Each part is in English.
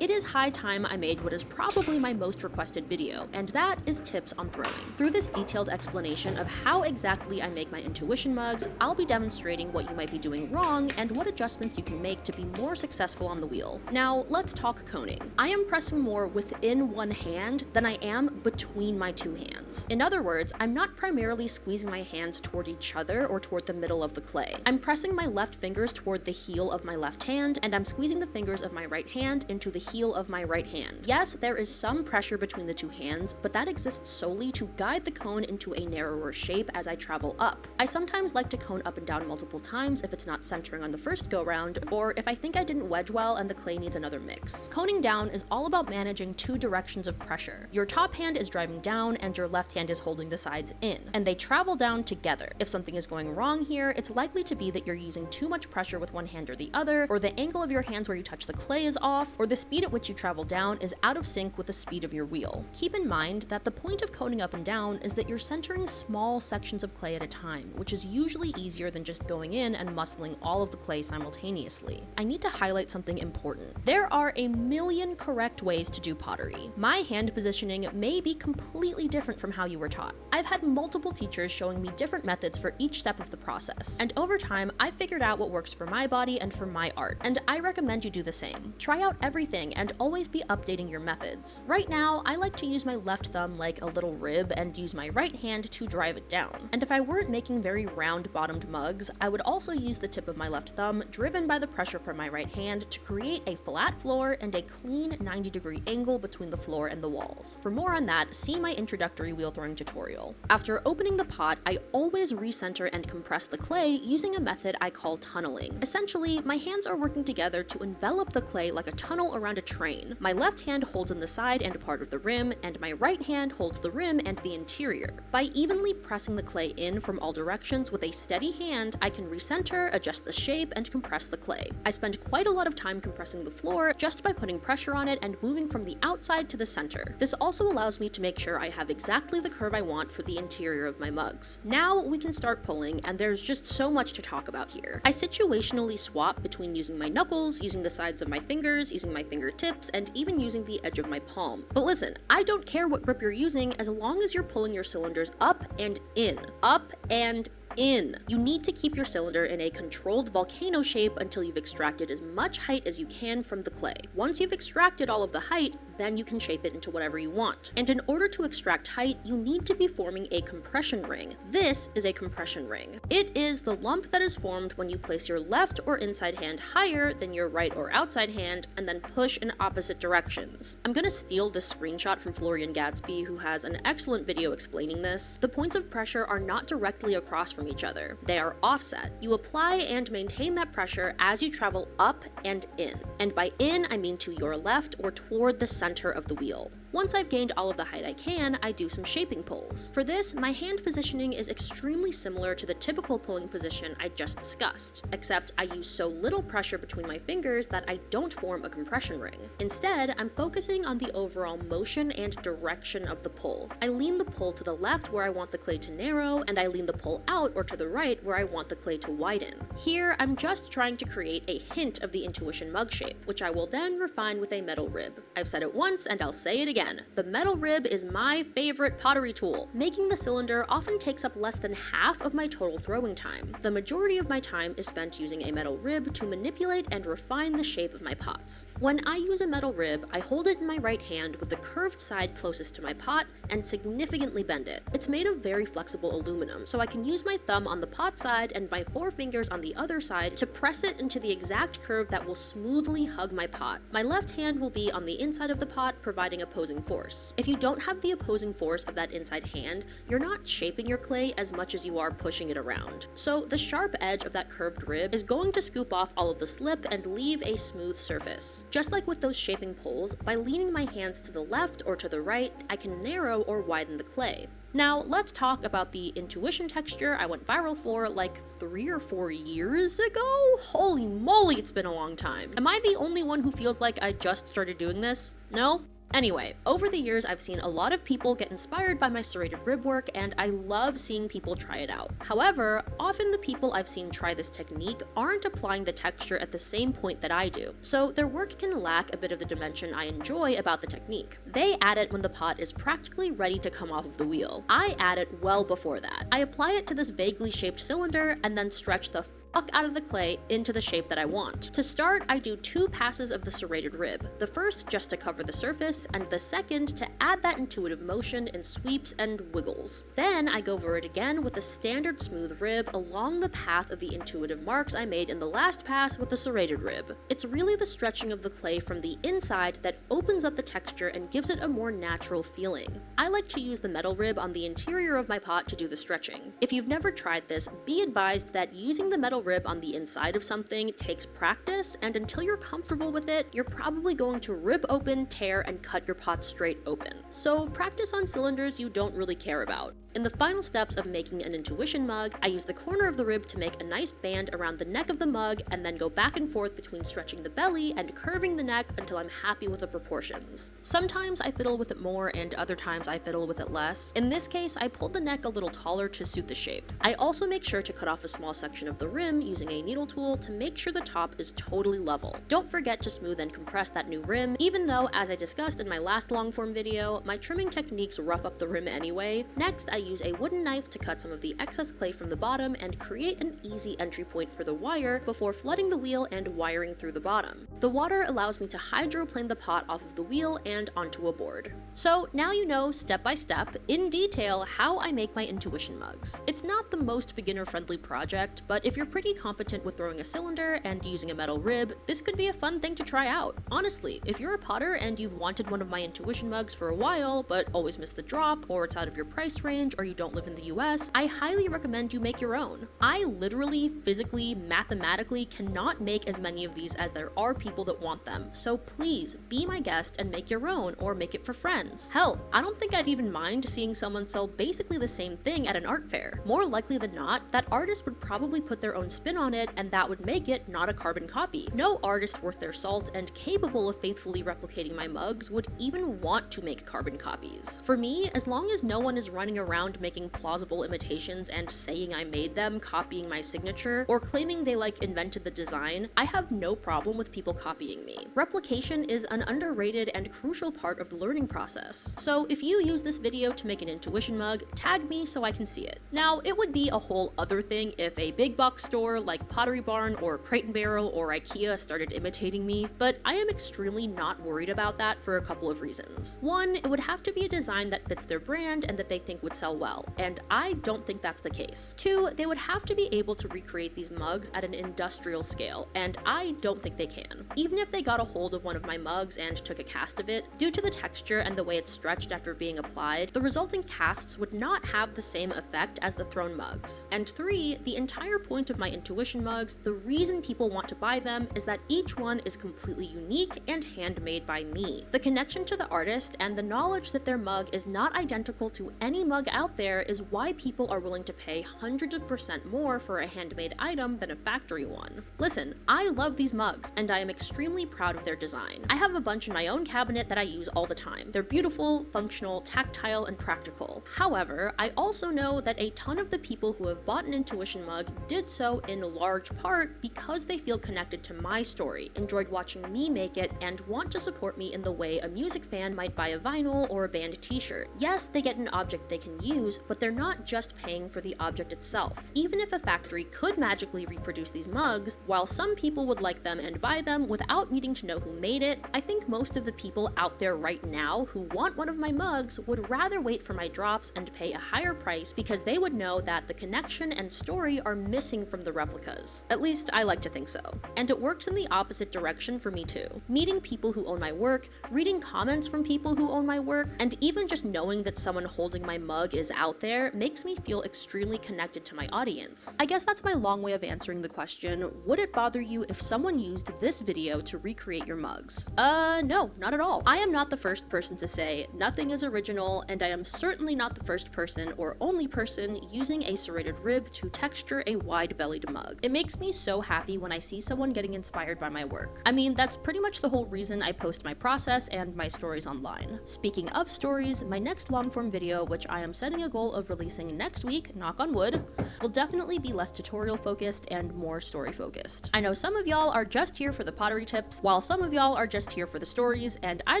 it is high time I made what is probably my most requested video, and that is tips on throwing. Through this detailed explanation of how exactly I make my intuition mugs, I'll be demonstrating what you might be doing wrong and what adjustments you can make to be more successful on the wheel. Now, let's talk coning. I am pressing more within one hand than I am between my two hands. In other words, I'm not primarily squeezing my hands toward each other or toward the middle of the clay. I'm pressing my left fingers toward the heel of my left hand, and I'm squeezing the fingers of my right hand into the heel of my right hand. Yes, there is some pressure between the two hands, but that exists solely to guide the cone into a narrower shape as I travel up. I sometimes like to cone up and down multiple times if it's not centering on the first go round, or if I think I didn't wedge well and the clay needs another mix. Coning down is all about managing two directions of pressure. Your top hand is driving down and your left hand is holding the sides in, and they travel down together. If something is going wrong here, it's likely to be that you're using too much pressure with one hand or the other, or the angle of your hands where you touch the clay is off, or the speed at which you travel down is out of sync with the speed of your wheel. Keep in mind that the point of coning up and down is that you're centering small sections of clay at a time, which is usually easier than just going in and muscling all of the clay simultaneously. I need to highlight something important. There are a million correct ways to do pottery. My hand positioning may be completely different from how you were taught. I've had multiple teachers showing me different methods for each step of the process, and over time, I figured out what works for my body and for my art, and I recommend you do the same. Try out everything and always be updating your methods. Right now, I like to use my left thumb like a little rib and use my right hand to drive it down. And if I weren't making very round-bottomed mugs, I would also use the tip of my left thumb, driven by the pressure from my right hand, to create a flat floor and a clean 90-degree angle between the floor and the walls. For more on that, see my introductory wheel throwing tutorial. After opening the pot, I always recenter and compress the clay using a method I call tunneling. Essentially, my hands are working together to envelop the clay like a tunnel around a train. My left hand holds in the side and part of the rim, and my right hand holds the rim and the interior. By evenly pressing the clay in from all directions with a steady hand, I can recenter, adjust the shape, and compress the clay. I spend quite a lot of time compressing the floor just by putting pressure on it and moving from the outside to the center. This also allows me to make sure I have exactly the curve I want for the interior of my mugs. Now we can start pulling, and there's just so much to talk about here. I situationally swap between using my knuckles, using the sides of my fingers, using my fingertips, and even using the edge of my palm. But listen, I don't care what grip you're using as long as you're pulling your cylinders up and in. Up and in. You need to keep your cylinder in a controlled volcano shape until you've extracted as much height as you can from the clay. Once you've extracted all of the height, then you can shape it into whatever you want. And in order to extract height, you need to be forming a compression ring. This is a compression ring. It is the lump that is formed when you place your left or inside hand higher than your right or outside hand and then push in opposite directions. I'm gonna steal this screenshot from Florian Gadsby, who has an excellent video explaining this. The points of pressure are not directly across from each other. They are offset. You apply and maintain that pressure as you travel up and in. And by in, I mean to your left or toward the center of the wheel. Once I've gained all of the height I can, I do some shaping pulls. For this, my hand positioning is extremely similar to the typical pulling position I just discussed, except I use so little pressure between my fingers that I don't form a compression ring. Instead, I'm focusing on the overall motion and direction of the pull. I lean the pull to the left where I want the clay to narrow, and I lean the pull out or to the right where I want the clay to widen. Here, I'm just trying to create a hint of the intuition mug shape, which I will then refine with a metal rib. I've said it once and I'll say it again. The metal rib is my favorite pottery tool. Making the cylinder often takes up less than half of my total throwing time. The majority of my time is spent using a metal rib to manipulate and refine the shape of my pots. When I use a metal rib, I hold it in my right hand with the curved side closest to my pot and significantly bend it. It's made of very flexible aluminum, so I can use my thumb on the pot side and my forefingers on the other side to press it into the exact curve that will smoothly hug my pot. My left hand will be on the inside of the pot, providing opposing force. If you don't have the opposing force of that inside hand, you're not shaping your clay as much as you are pushing it around. So the sharp edge of that curved rib is going to scoop off all of the slip and leave a smooth surface. Just like with those shaping pulls, by leaning my hands to the left or to the right, I can narrow or widen the clay. Now, let's talk about the intuition texture I went viral for like 3 or 4 years ago? Holy moly, it's been a long time. Am I the only one who feels like I just started doing this? No? Anyway, over the years I've seen a lot of people get inspired by my serrated rib work, and I love seeing people try it out. However, often the people I've seen try this technique aren't applying the texture at the same point that I do, so their work can lack a bit of the dimension I enjoy about the technique. They add it when the pot is practically ready to come off of the wheel. I add it well before that. I apply it to this vaguely shaped cylinder and then stretch the out of the clay into the shape that I want. To start, I do 2 passes of the serrated rib, the first just to cover the surface, and the second to add that intuitive motion in sweeps and wiggles. Then I go over it again with a standard smooth rib along the path of the intuitive marks I made in the last pass with the serrated rib. It's really the stretching of the clay from the inside that opens up the texture and gives it a more natural feeling. I like to use the metal rib on the interior of my pot to do the stretching. If you've never tried this, be advised that using the metal rib on the inside of something takes practice, and until you're comfortable with it, you're probably going to rip open, tear, and cut your pot straight open. So practice on cylinders you don't really care about. In the final steps of making an intuition mug, I use the corner of the rib to make a nice band around the neck of the mug and then go back and forth between stretching the belly and curving the neck until I'm happy with the proportions. Sometimes I fiddle with it more and other times I fiddle with it less. In this case, I pulled the neck a little taller to suit the shape. I also make sure to cut off a small section of the rim using a needle tool to make sure the top is totally level. Don't forget to smooth and compress that new rim, even though, as I discussed in my last long form video, my trimming techniques rough up the rim anyway. Next, I use a wooden knife to cut some of the excess clay from the bottom and create an easy entry point for the wire before flooding the wheel and wiring through the bottom. The water allows me to hydroplane the pot off of the wheel and onto a board. So now you know step by step, in detail, how I make my intuition mugs. It's not the most beginner-friendly project, but if you're pretty competent with throwing a cylinder and using a metal rib, this could be a fun thing to try out. Honestly, if you're a potter and you've wanted one of my intuition mugs for a while, but always missed the drop, or it's out of your price range, or you don't live in the US, I highly recommend you make your own. I literally, physically, mathematically cannot make as many of these as there are people that want them, so please be my guest and make your own, or make it for friends. Hell, I don't think I'd even mind seeing someone sell basically the same thing at an art fair. More likely than not, that artist would probably put their own spin on it, and that would make it not a carbon copy. No artist worth their salt and capable of faithfully replicating my mugs would even want to make carbon copies. For me, as long as no one is running around making plausible imitations and saying I made them, copying my signature, or claiming they invented the design, I have no problem with people copying me. Replication is an underrated and crucial part of the learning process. So if you use this video to make an intuition mug, tag me so I can see it. Now, it would be a whole other thing if a big box store like Pottery Barn or Crate & Barrel or IKEA started imitating me, but I am extremely not worried about that for a couple of reasons. One, it would have to be a design that fits their brand and that they think would sell well, and I don't think that's the case. Two, they would have to be able to recreate these mugs at an industrial scale, and I don't think they can. Even if they got a hold of one of my mugs and took a cast of it, due to the texture and the way it's stretched after being applied, the resulting casts would not have the same effect as the thrown mugs. And three, the entire point of my intuition mugs, the reason people want to buy them, is that each one is completely unique and handmade by me. The connection to the artist and the knowledge that their mug is not identical to any mug out there is why people are willing to pay hundreds of % more for a handmade item than a factory one. Listen, I love these mugs, and I am extremely proud of their design. I have a bunch in my own cabinet that I use all the time. They're beautiful, functional, tactile, and practical. However, I also know that a ton of the people who have bought an intuition mug did so in large part because they feel connected to my story, enjoyed watching me make it, and want to support me in the way a music fan might buy a vinyl or a band t-shirt. Yes, they get an object they can use, but they're not just paying for the object itself. Even if a factory could magically reproduce these mugs, while some people would like them and buy them without needing to know who made it, I think most of the people out there right now who want one of my mugs would rather wait for my drops and pay a higher price because they would know that the connection and story are missing from the replicas. At least I like to think so. And it works in the opposite direction for me too. Meeting people who own my work, reading comments from people who own my work, and even just knowing that someone holding my mug is out there makes me feel extremely connected to my audience. I guess that's my long way of answering the question, would it bother you if someone used this video to recreate your mugs? No, not at all. I am not the first person to say nothing is original, and I am certainly not the first person or only person using a serrated rib to texture a wide belly bellied mug. It makes me so happy when I see someone getting inspired by my work. I mean, that's pretty much the whole reason I post my process and my stories online. Speaking of stories, my next long-form video, which I am setting a goal of releasing next week, knock on wood, will definitely be less tutorial focused and more story focused. I know some of y'all are just here for the pottery tips, while some of y'all are just here for the stories, and I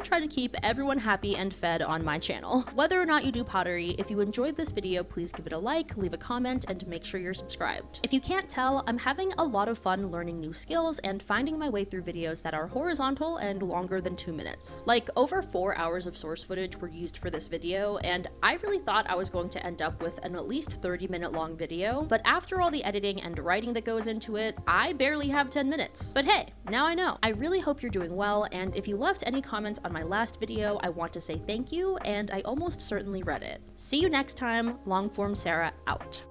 try to keep everyone happy and fed on my channel. Whether or not you do pottery, if you enjoyed this video, please give it a like, leave a comment, and make sure you're subscribed. If you can't tell, I'm having a lot of fun learning new skills and finding my way through videos that are horizontal and longer than 2 minutes. Like, over 4 hours of source footage were used for this video, and I really thought I was going to end up with an at least 30-minute long video, but after all the editing and writing that goes into it, I barely have 10 minutes. But hey, now I know. I really hope you're doing well, and if you left any comments on my last video, I want to say thank you, and I almost certainly read it. See you next time. Longform Sarah out.